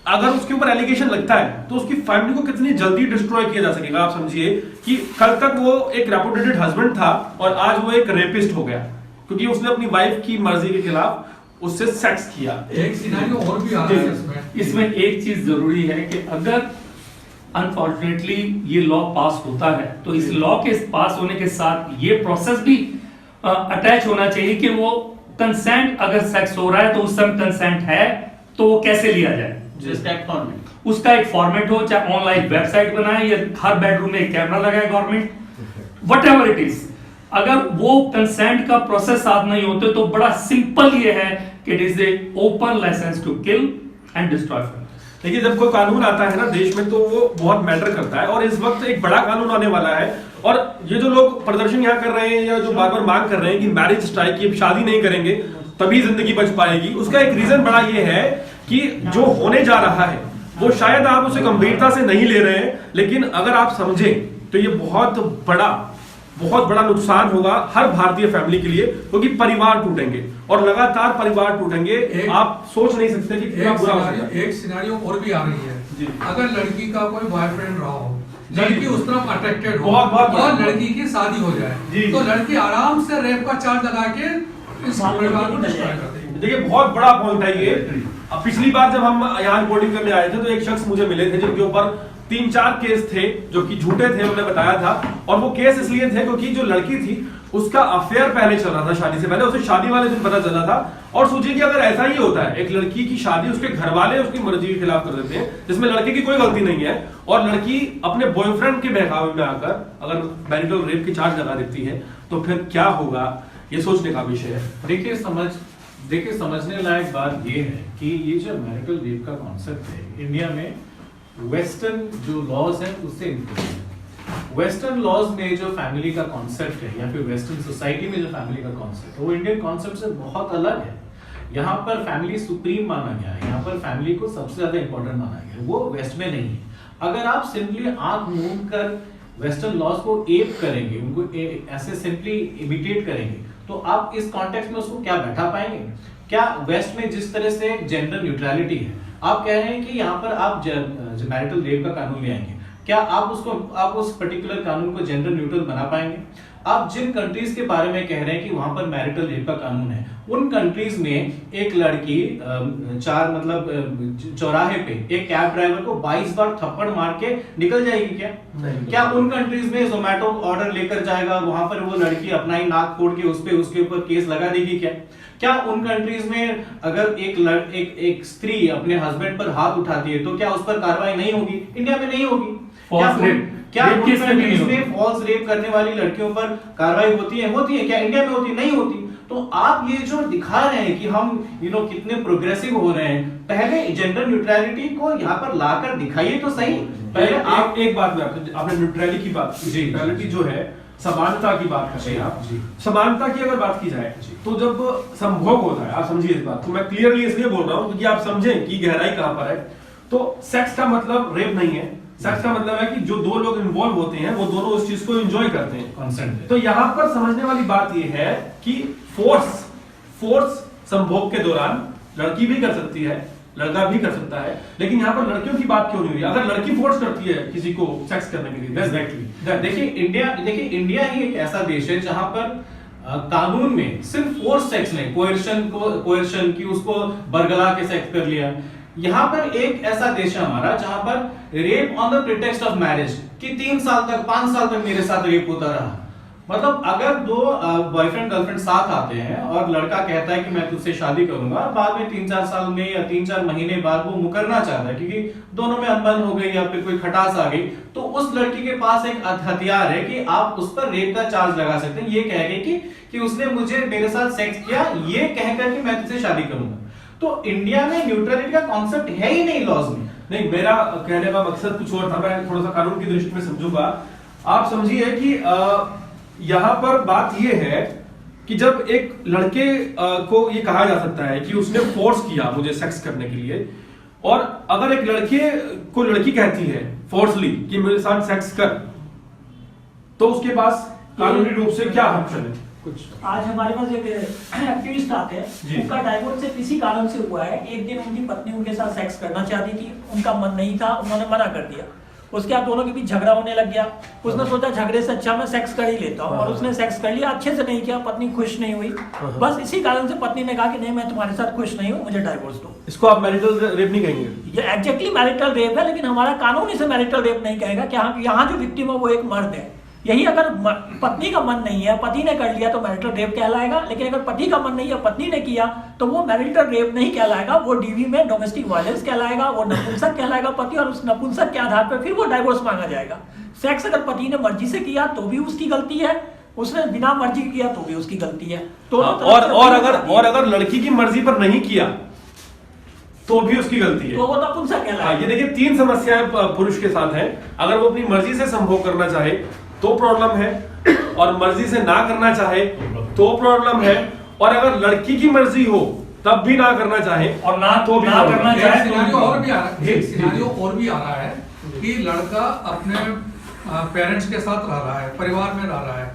अगर उसके ऊपर एलिगेशन लगता है तो उसकी फैमिली को कितनी जल्दी डिस्ट्रॉय किया जा सकेगा। आप समझिए कि कल तक वो एक रेपुटेटेड हस्बैंड था और आज वो एक रेपिस्ट हो गया क्योंकि उसने अपनी वाइफ की मर्जी के खिलाफ उससे सेक्स किया। एक सिनेरियो और भी आ रहा है इसमें एक चीज जरूरी है कि अगर अनफॉर्चुनेटली ये लॉ पास होता है तो इस लॉ के पास होने के साथ ये प्रोसेस भी अटैच होना चाहिए कि वो कंसेंट, अगर सेक्स हो रहा है तो उस समय कंसेंट है तो वो कैसे लिया जाए, उसका एक फॉर्मेट हो, चाहे ऑनलाइन वेबसाइट बनाए या हर बेडरूम में एक कैमरा लगाए गवर्नमेंट, व्हाटएवर इट इज। अगर वो कंसेंट का प्रोसेस साथ नहीं होते तो बड़ा सिंपल ये है कि it is a open licence to kill and destroy. देखिए, जब कोई कानून आता है ना देश में तो वो बहुत मैटर करता है और इस वक्त एक बड़ा कानून आने वाला है। और ये जो लोग प्रदर्शन यहाँ कर रहे हैं या जो बार बार मांग कर रहे हैं कि मैरिज स्ट्राइक की, शादी नहीं करेंगे तभी जिंदगी बच पाएगी, उसका एक रीजन बड़ा ये है कि जो होने जा रहा है वो शायद आप उसे गंभीरता से नहीं ले रहे हैं, लेकिन अगर आप समझें तो ये बहुत बड़ा नुकसान होगा हर भारतीय फैमिली के लिए, क्योंकि परिवार टूटेंगे और लगातार परिवार टूटेंगे। आप सोच नहीं सकते कि कितना बुरा होगा। एक सिनेरियो और भी आ रही है, अगर लड़की का कोई बॉयफ्रेंड रहा हो, लड़की उस तरफ अट्रैक्टेड हो और लड़की की शादी हो जाए, तो लड़की आराम से रेप का चार्ज लगा के इस परिवार को डिस्ट्रॉय कर देगी। देखिए बहुत बड़ा पॉइंट है ये। अब पिछली बार जब हम यहाँ रिपोर्टिंग करने आए थे तो एक शख्स मुझे मिले थे जिनके ऊपर 3-4 केस थे जो कि झूठे थे, उन्होंने बताया था। और वो केस इसलिए थे क्योंकि जो लड़की थी उसका अफेयर पहले चल रहा था, शादी से पहले, उसे शादी वाले दिन पता चला था। और सोचिए कि अगर ऐसा ही होता है, एक लड़की की शादी उसके घर वाले उसकी मर्जी के खिलाफ कर देते हैं, जिसमें लड़के की कोई गलती नहीं है, और लड़की अपने बॉयफ्रेंड के बहकावे में आकर अगर मैरिटल रेप की चार्ज लगा देती है, तो फिर क्या होगा, ये सोचने का विषय है। देखिए समझने लायक बात ये है कि ये जो मैरिटल रेप का कॉन्सेप्ट है इंडिया में वेस्टर्न जो लॉज है उससे इन्फ्लुएंस है। वेस्टर्न लॉज में जो फैमिली का कॉन्सेप्ट है या फिर वेस्टर्न सोसाइटी में जो फैमिली का कॉन्सेप्ट है वो इंडियन कॉन्सेप्ट से बहुत अलग है। यहाँ पर फैमिली सुप्रीम माना गया है, यहाँ पर फैमिली को सबसे ज्यादा इंपॉर्टेंट माना गया है, वो वेस्ट में नहीं है। अगर आप सिंपली आंख मूंद कर वेस्टर्न लॉज को एप करेंगे, उनको ऐसे सिंपली इमिटेट करेंगे, तो आप इस कॉन्टेक्स्ट में उसको क्या बैठा पाएंगे? क्या वेस्ट में जिस तरह से जेंडर न्यूट्रलिटी है, आप कह रहे हैं कि यहाँ पर आप मैरिटल रेप का कानून ले आएंगे, क्या आप उस पर्टिकुलर कानून को जेंडर न्यूट्रल बना पाएंगे? आप जिन कंट्रीज के बारे में कह रहे हैं कि वहां पर मैरिटल रेप का कानून है, उन कंट्रीज में एक लड़की चौराहे पे एक कैब ड्राइवर को 22 बार थप्पड़ मार के निकल जाएगी क्या? क्या उन कंट्रीज में जोमेटो ऑर्डर लेकर जाएगा, वहां पर वो लड़की अपना ही नाक फोड़ के उसके ऊपर केस लगा देगी क्या? क्या उन कंट्रीज में अगर एक स्त्री अपने हस्बैंड पर हाथ उठाती है तो क्या उस पर कार्रवाई नहीं होगी? इंडिया में नहीं होगी। क्या फॉल्स रेप करने वाली लड़कियों पर कार्रवाई होती है? क्या इंडिया में होती? नहीं होती। तो आप ये जो दिखा रहे हैं कि हम कितने प्रोग्रेसिव हो रहे हैं, पहले जेंडर न्यूट्रलिटी को यहाँ पर लाकर दिखाइए तो सही। पहले आप एक बात में आपने न्यूट्रलिटी की बात की, न्यूट्रलिटी जो है समानता की बात कर रहे हैं आप। समानता की अगर बात की जाए तो जब संभोग होता है, आप समझिए इस बात को, मैं क्लियरली इसलिए बोल रहा हूँ क्योंकि आप समझें कि गहराई कहां पर है। तो सेक्स का मतलब रेप नहीं है, सेक्स का मतलब है कि जो दो लोग इन्वॉल्व होते हैं वो दोनों उस चीज को एंजॉय करते हैं, कंसेंट। तो यहाँ पर समझने वाली बात ये है कि फोर्स संभोग के दौरान लड़की भी कर सकती है, लड़का भी कर सकता है, लेकिन यहाँ पर लड़कियों की बात क्यों नहीं हुई? अगर लड़की फोर्स करती है किसी को सेक्स करने के लिए, देखिए इंडिया ही एक ऐसा देश है जहां पर कानून में सिर्फ फोर्स सेक्स नहीं, कोएर्शन की उसको बरगला के सेक्स कर लिया। यहाँ पर एक ऐसा देश है हमारा जहां पर rape on the pretext of marriage कि 3 साल तक 5 साल तक मेरे साथ रेप होता रहा। मतलब अगर दो बॉयफ्रेंड गर्लफ्रेंड साथ आते हैं और लड़का कहता है कि मैं तुझसे शादी करूंगा, बाद में 3-4 साल में या 3-4 महीने बाद वो मुकरना चाहता है क्योंकि दोनों में अनबन हो गई या फिर कोई खटास आ गई, तो उस लड़की के पास एक हथियार है कि आप उस पर रेप का चार्ज लगा सकते हैं, ये कह के कि उसने मुझे मेरे साथ सेक्स किया, ये कहकर कि मैं तुझसे शादी करूंगा। तो इंडिया में न्यूट्रलिटी का कॉन्सेप्ट है ही नहीं लॉज में। नहीं, मेरा कहने का मकसद कुछ और था, मैं थोड़ा सा कानून की दृष्टि में समझूंगा। आप समझिए कि यहाँ पर बात यह है कि जब एक लड़के को ये कहा जा सकता है कि उसने फोर्स किया मुझे सेक्स करने के लिए, और अगर एक लड़के को लड़की कहती है फोर्सली कि मेरे साथ सेक्स कर, तो उसके पास कानूनी रूप से क्या ऑप्शन है? आज हमारे पास एक एक्टिविस्ट आते हैं, उनका डाइवोर्स से किसी कारण से हुआ है। एक दिन उनकी पत्नी उनके साथ सेक्स करना चाहती थी, उनका मन नहीं था, उन्होंने मना कर दिया। उसके बाद दोनों के बीच झगड़ा होने लग गया। उसने सोचा झगड़े से अच्छा मैं सेक्स कर ही लेता हूँ, और उसने सेक्स कर लिया, अच्छे से नहीं किया, पत्नी खुश नहीं हुई। बस इसी कारण से पत्नी ने कहा कि नहीं, मैं तुम्हारे साथ खुश नहीं हूँ, मुझे डाइवोर्स दो। इसको आप मैरिटल रेप नहीं कहेंगे? ये एग्जैक्टली मैरिटल रेप है, लेकिन हमारा कानून इसे मैरिटल रेप नहीं कहेगा कि यहाँ जो विक्टिम है वो एक मर्द है। यही अगर पत्नी का मन नहीं है, पति ने कर लिया तो मैरिटल रेप कहलाएगा, लेकिन अगर पति का मन नहीं है, पत्नी ने किया तो वो मैरिटल रेप नहीं कहलाएगा, वो डीवी में डोमेस्टिक वायलेंस कहलाएगा, वो नपुंसक कहलाएगा पति, और उस नपुंसक के आधार पर फिर वो डाइवोर्स मांगा जाएगा। सेक्स अगर पति ने मर्जी से किया तो भी उसकी गलती है, उसने बिना मर्जी किया तो भी उसकी गलती है। तो और अगर लड़की की मर्जी पर नहीं किया तो भी उसकी गलती है, तो वो नपुंसक कहलाएगा। ये देखिए 3 समस्याएं पुरुष के साथ हैं। अगर वो अपनी मर्जी से संभोग करना चाहे तो प्रॉब्लम है, और मर्जी से ना करना चाहे तो प्रॉब्लम है, और अगर लड़की की मर्जी हो तब भी ना करना चाहे और ना तो भी ना करना एक चाहे तो सिनेरियो और भी आ रहा है, जी, एक जी, सिनेरियो और भी आ रहा है कि लड़का अपने पेरेंट्स के साथ रह रहा है, परिवार में रह रहा है,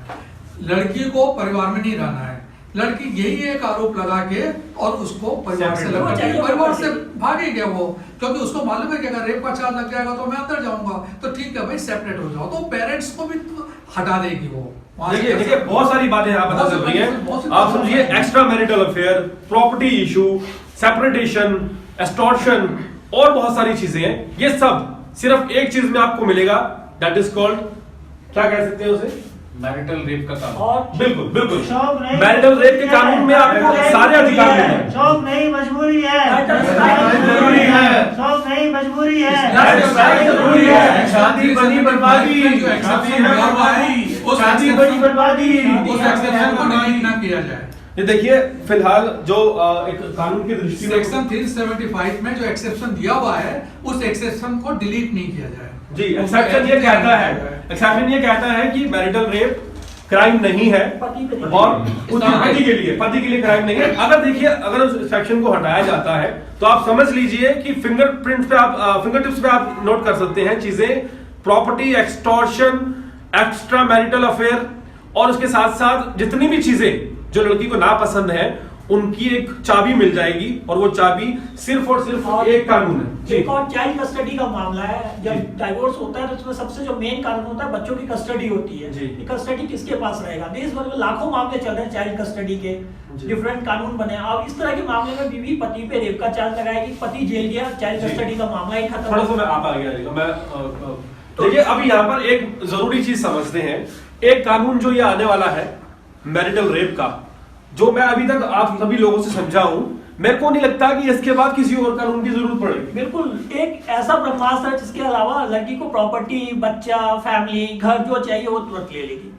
लड़की को परिवार में नहीं रहना है, लड़की यही एक आरोप लगा के और उसको परिवार से लगा के परिवार से भागे गया वो, क्योंकि उसको मालूम है कि अगर रेप का चार्ज लग जाएगा तो मैं अंदर जाऊंगा, तो ठीक है भाई सेपरेट हो जाओ, तो पेरेंट्स को भी हटा देगी वो। देखिए देखिए बहुत सारी बातें यहाँ पता चल रही बहुत सी है। आप समझिए extra marital affair, property issue, separation, extortion और बहुत सारी चीजें हैं। ये सब सिर्फ एक चीज में आपको मिलेगा, दैट इज कॉल्ड, क्या कह सकते हैं उसे, मैरिटल रेप का कानून। और बिल्कुल बिल्कुल शौक नहीं, मैरिटल रेप के कानून में आपको सारे अधिकार मिलते हैं। शौक नहीं मजबूरी है, जरूरी है, शौक नहीं मजबूरी है, जरूरी है, शादी बनी बर्बादी, शादी बनी बर्बादी, उस एक्सेप्शन को डिलीट ना किया जाए। ये देखिए फिलहाल जो एक कानून की दृष्टि में सेक्शन 375 में जो एक्सेप्शन दिया हुआ है उस एक्सेप्शन को डिलीट नहीं किया जाए। जी एक्सेप्शन ये कहता है, एक्सेप्शन ये कहता है कि मैरिटल रेप क्राइम नहीं है पति पे नहीं। और पति के लिए क्राइम नहीं है। अगर देखिए अगर उस सेक्शन को हटाया जाता है तो आप समझ लीजिए कि फिंगरप्रिंट्स पे आप फिंगर टिप्स पे आप नोट कर सकते हैं चीजें, property, extortion, extra marital affair और उसके साथ साथ जितनी भी चीजें जो लड़की को नापसंद है उनकी एक चाबी मिल जाएगी, और वो चाबी सिर्फ और सिर्फ एक कानून है। एक और चाइल्ड कस्टडी का मामला है। जब डाइवोर्स होता है तो उसमें सबसे जो मेन कानून होता है बच्चों की कस्टडी होती है। जी। ये कस्टडी किसके पास रहेगा? देश भर में लाखों मामले चल रहे हैं चाइल्ड कस्टडी के, डिफरेंट कानून बने। अब इस तरह के मामले में बीवी पति पे रेप का चार्ज लगाएगी, पति जेल गया, चाइल्ड कस्टडी का मामला ही खत्म। थोड़ा सा मैं आप आगे आइएगा, मैं देखिए अभी यहाँ पर एक जरूरी चीज समझते हैं। एक कानून जो ये आने वाला है मैरिटल रेप का, जो मैं अभी तक आप सभी लोगों से समझा हूं, मेरे को नहीं लगता कि इसके बाद किसी और कानून की जरूरत पड़ेगी। बिल्कुल एक ऐसा ब्रह्मास्त्र है जिसके अलावा लड़की को प्रॉपर्टी, बच्चा, फैमिली, घर जो चाहिए वो तुरंत ले लेगी।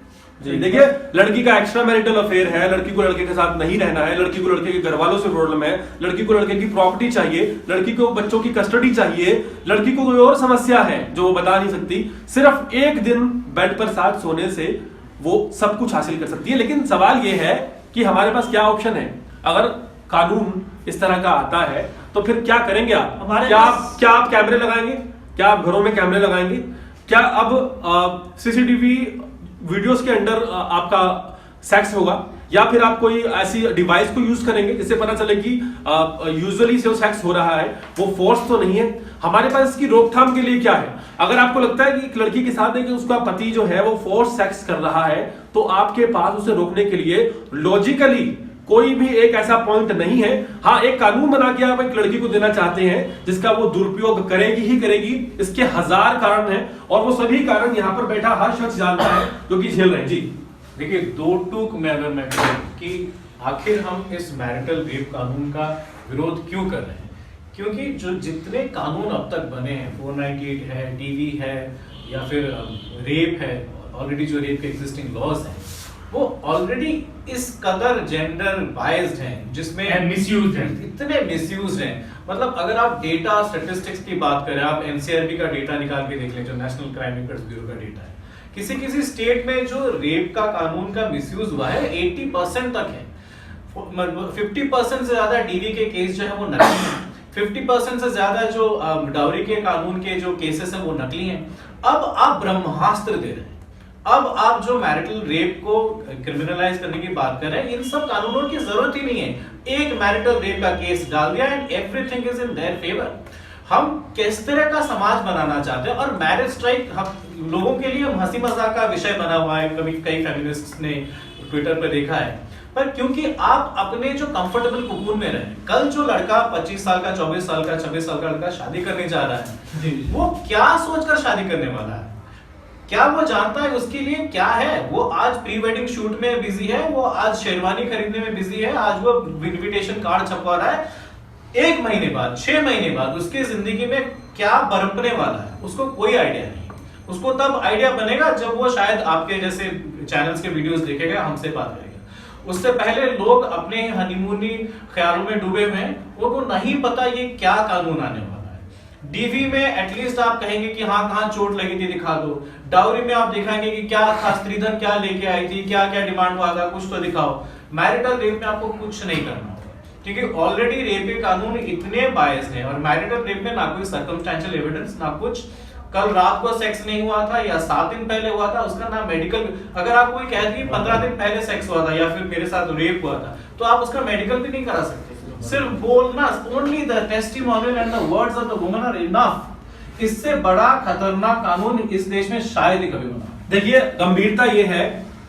जी देखिए, लड़की का एक्स्ट्रा मैरिटल अफेयर है, लड़की को लड़के के साथ नहीं रहना है, लड़की को लड़के के घर वालों से प्रॉब्लम है, लड़की को लड़के की प्रॉपर्टी चाहिए, लड़की को बच्चों की कस्टडी चाहिए, लड़की को कोई और समस्या है जो वो बता नहीं सकती, सिर्फ एक दिन बेड पर साथ सोने से वो सब कुछ हासिल कर सकती है। लेकिन सवाल ये है कि हमारे पास क्या ऑप्शन है? अगर कानून इस तरह का आता है तो फिर क्या करेंगे आप? क्या आप कैमरे लगाएंगे? क्या आप घरों में कैमरे लगाएंगे? क्या अब सीसीटीवी वीडियोस के अंदर आपका सेक्स होगा, या फिर आप कोई ऐसी डिवाइस को यूज करेंगे जिससे पता चले कि यूजुअली जो सेक्स हो रहा है वो फोर्स तो नहीं है? हमारे पास इसकी रोकथाम के लिए क्या है? अगर आपको लगता है कि एक लड़की के साथ है कि उसका पति जो है वो फोर्स सेक्स कर रहा है, तो आपके पास उसे रोकने के लिए लॉजिकली कोई भी एक ऐसा पॉइंट नहीं है। हाँ, एक कानून बना के आप एक लड़की को देना चाहते हैं जिसका वो दुरुपयोग करेगी ही करेगी। इसके हजार कारण हैं और वो सभी कारण यहाँ पर बैठा हर शख्स जानता है जो कि झेल रहे हैं। जी देखिए, दो टूक में अगर मैं कहूं कि आखिर हम इस मैरिटल रेप कानून का विरोध क्यों कर रहे हैं, क्योंकि जो जितने कानून अब तक बने हैं, 498 है, टीवी है, या फिर रेप है, ऑलरेडी जो रेप के एग्जिस्टिंग लॉज हैं वो ऑलरेडी इस कदर जेंडर बायस्ड हैं, जिसमें मिसयूज हैं, इतने मिसयूज हैं। मतलब अगर आप डेटा स्टैटिस्टिक्स की बात करें, आप एनसीआरबी का डेटा निकाल के देख लें, जो नेशनल क्राइम रिकॉर्ड्स ब्यूरो का डेटा है, किसी किसी स्टेट में जो रेप का कानून का मिसयूज हुआ है 80% तक है। 50% से ज्यादा डीवी के केस जो है वो नकली हैं, 50% से ज्यादा जो डाउरी के कानून के जो केसेस हैं वो नकली हैं। अब आप ब्रह्मास्त्र दे रहे हैं, अब आप जो मैरिटल रेप को क्रिमिनलाइज करने की बात कर रहे हैं, इन सब कानूनों की जरूरत ही नहीं है। एक मैरिटल रेप का केस डाल दिया and everything is in their favour. हम किस तरह का समाज बनाना चाहते हैं? और मैरिज स्ट्राइक हम लोगों के लिए हंसी मजाक का विषय बना हुआ है, कभी कई फेमिनिस्ट्स ने ट्विटर पर देखा है, पर क्योंकि आप अपने जो कंफर्टेबल कुकून में रहे, कल जो लड़का 25 साल का, 24 साल का, 26 साल का लड़का शादी करने जा रहा है, वो क्या सोचकर शादी करने वाला है? क्या वो जानता है उसके लिए क्या है? वो आज प्री वेडिंग शूट में बिजी है, वो आज शेरवानी खरीदने में बिजी है, आज वो इनविटेशन कार्ड छपवा रहा है। 1 महीने बाद, 6 महीने बाद उसकी जिंदगी में क्या बरपने वाला है उसको कोई आइडिया नहीं। उसको तब आइडिया बनेगा जब वो शायद आपके जैसे चैनल्स के वीडियोस देखेगा, हमसे बात करेगा। उससे पहले लोग अपने हनीमूनी ख्यालों में डूबे हुए हैं, उनको नहीं पता ये क्या कानून आने वाला है। डीवी में एटलीस्ट आप कहेंगे कि हाँ कहाँ चोट लगी थी दिखा दो, डाउरी में आप दिखाएंगे कि क्या था, स्त्रीधन क्या लेके आई थी, क्या क्या डिमांड हुआ था, कुछ तो दिखाओ। मैरिटल रेप में आपको कुछ नहीं करना होगा, क्योंकि ऑलरेडी रेप के कानून इतने बायस हैं और मैरिटल रेप में ना कोई सर्कमस्टेंशियल एविडेंस ना कुछ, कल रात को सेक्स नहीं हुआ था या 7 दिन पहले हुआ था, उसका ना मेडिकल, अगर आप कोई कह दी 15 दिन पहले सेक्स हुआ था या फिर मेरे साथ रेप हुआ था तो आप उसका मेडिकल भी नहीं करा सकते। सिर्फ बोलना, only the testimonial and the words of the woman are enough. इससे बड़ा खतरनाक कानून इस देश में शायद ही कभी बना। देखिए, गंभीरता ये है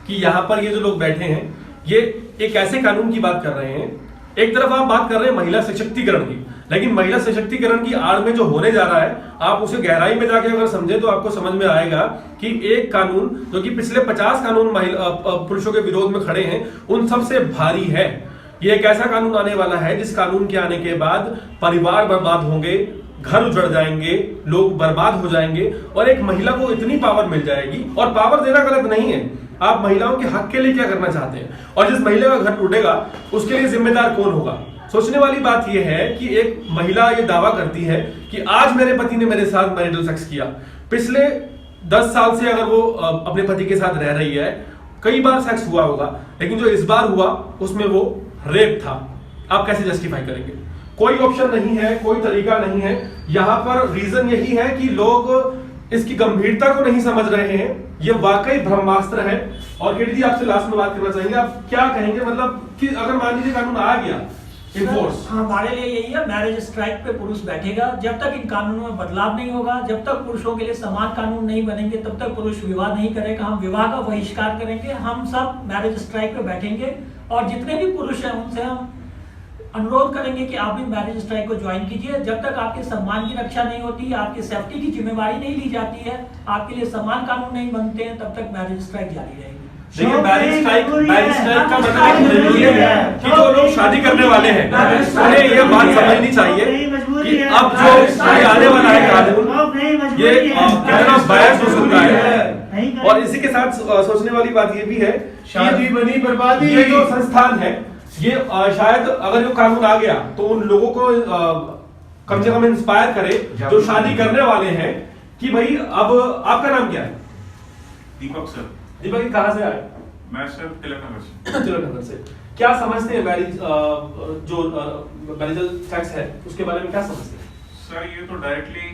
कि यहाँ पर ये जो लोग बैठे हैं ये एक ऐसे कानून की बात कर रहे हैं, एक तरफ आप बात कर रहे हैं महिला सशक्तिकरण की, लेकिन महिला सशक्तिकरण की आड़ में जो होने जा रहा है आप उसे गहराई में जाके अगर समझे तो आपको समझ में आएगा कि एक कानून जो कि पिछले 50 कानून पुरुषों के विरोध में खड़े हैं उन सबसे भारी है। ये एक ऐसा कानून आने वाला है जिस कानून के आने के बाद परिवार बर्बाद होंगे, घर उजड़ जाएंगे, लोग बर्बाद हो जाएंगे और एक महिला को इतनी पावर मिल जाएगी। और पावर देना गलत नहीं है, आप महिलाओं के हक के लिए क्या करना चाहते हैं और जिस महिला का घर टूटेगा उसके लिए जिम्मेदार कौन होगा। सोचने वाली बात यह है कि एक महिला ये दावा करती है कि आज मेरे पति ने मेरे साथ मैरिटल सेक्स किया, पिछले 10 साल से अगर वो अपने पति के साथ रह रही है, कई बार सेक्स हुआ होगा, लेकिन जो इस बार हुआ उसमें वो रेप था। आप कैसे जस्टिफाई करेंगे? कोई ऑप्शन नहीं है, कोई तरीका नहीं है। यहां पर रीजन यही है कि लोग इसकी गंभीरता को नहीं समझ रहे हैं। ये वाकई ब्रह्मास्त्र है। और किटी जी, आपसे लास्ट में बात करना चाहेंगे, आप क्या कहेंगे, मतलब कि अगर मान लीजिए कानून आ गया इन फोर्स, हमारे लिए यही है, मैरिज स्ट्राइक पे पुरुष बैठेगा। जब तक इन कानूनों में बदलाव नहीं होगा, जब तक पुरुषों के लिए समान कानून नहीं बनेंगे, तब तक पुरुष विवाह नहीं करेगा। हम विवाह का बहिष्कार करेंगे, हम सब मैरिज स्ट्राइक पे बैठेंगे और जितने भी पुरुष हैं उनसे हम अनुरोध करेंगे कि आप भी मैरिज स्ट्राइक को ज्वाइन कीजिए। जब तक आपके सम्मान की रक्षा नहीं होती, आपकी सेफ्टी की जिम्मेवारी नहीं ली जाती है, आपके लिए समान कानून नहीं बनते हैं, तब तक मैरिज स्ट्राइक जारी रहेगी। देखिए, मैरिज स्ट्राइक का मतलब जरूरी है कि जो लोग शादी करने वाले हैं उन्हें ये बात समझनी चाहिए कि अब जो आने वाला है कानून ये कितना बायस हो सकता है। और इसी के साथ सोचने वाली बात ये भी है, शादी बनी बर्बादी। ये जो संस्थान है ये शायद अगर जो कानून आ गया तो उन लोगों को कम से कम इंस्पायर करे जो शादी करने वाले हैं कि भाई अब आपका नाम क्या है? दीपक सर। दीपक जी कहाँ से आए? मैं सर तिलक नगर से। तिलक नगर से। क्या समझते हैं मैरिज जो मैरिजल सेक्स है उसके बारे में क्या समझते हैं? सर ये तो डायरेक्टली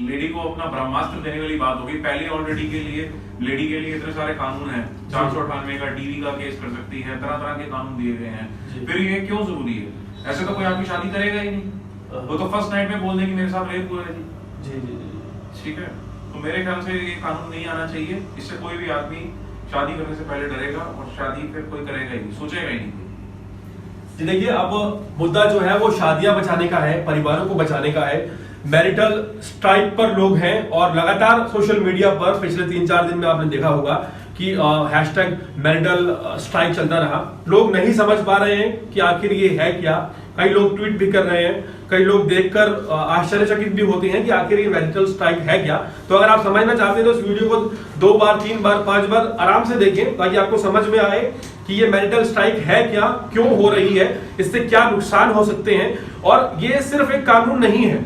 लेडी को अपना ब्रह्मास्त्र देने वाली बात होगी। पहले ऑलरेडी के लिए लेडी के लिए इतने सारे कानून हैं, 498 का डीवी का केस कर सकती है, तरह तरह के कानून दिए गए हैं। फिर ये क्यों जरूरी है? ऐसे तो कोई आपकी शादी करेगा ही नहीं, वो तो फर्स्ट नाइट में बोल देंगे मेरे साथ रेप हुआ है जी। ठीक है, तो मेरे ख्याल से ये कानून नहीं आना चाहिए। इससे कोई भी आदमी शादी करने से पहले डरेगा और शादी फिर कोई करेगा ही नहीं, सोचेगा ही नहीं। जी देखिए, अब मुद्दा जो है वो शादियां बचाने का है, परिवारों को बचाने का है। मैरिटल स्ट्राइक पर लोग हैं और लगातार सोशल मीडिया पर पिछले 3-4 दिन में आपने देखा होगा कि हैशटैग मैरिटल स्ट्राइक चलता रहा। लोग नहीं समझ पा रहे हैं कि आखिर ये है क्या। कई लोग ट्वीट भी कर रहे हैं, कई लोग देखकर आश्चर्यचकित भी होते हैं कि आखिर ये मैरिटल स्ट्राइक है क्या। तो अगर आप समझना चाहते हैं तो इस वीडियो को 2 बार 3 बार 5 बार आराम से देखें ताकि आपको समझ में आए कि ये मैरिटल स्ट्राइक है क्या, क्यों हो रही है, इससे क्या नुकसान हो सकते हैं। और ये सिर्फ एक कानून नहीं है,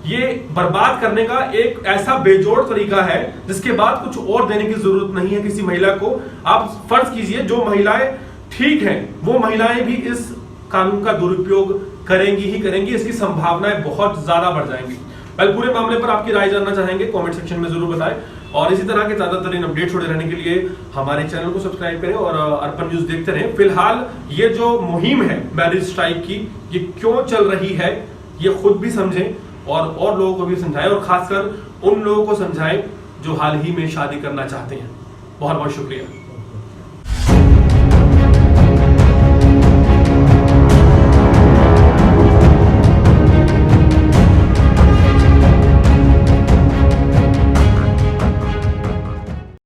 ये बर्बाद करने का एक ऐसा बेजोड़ तरीका है जिसके बाद कुछ और देने की जरूरत नहीं है किसी महिला को। आप फर्ज कीजिए जो महिलाएं ठीक हैं वो महिलाएं भी इस कानून का दुरुपयोग करेंगी ही करेंगी, इसकी संभावनाएं बहुत ज्यादा बढ़ जाएंगी। पहले पूरे मामले पर आपकी राय जानना चाहेंगे, कमेंट सेक्शन में जरूर बताएं और इसी तरह के ज्यादातर अपडेट्स जुड़े रहने के लिए हमारे चैनल को सब्सक्राइब करें और अर्पण न्यूज देखते रहें। फिलहाल ये जो मुहिम है मैरिज स्ट्राइक की, ये क्यों चल रही है ये खुद भी समझें और लोगों को भी समझाएं और खासकर उन लोगों को समझाएं जो हाल ही में शादी करना चाहते हैं। बहुत बहुत शुक्रिया।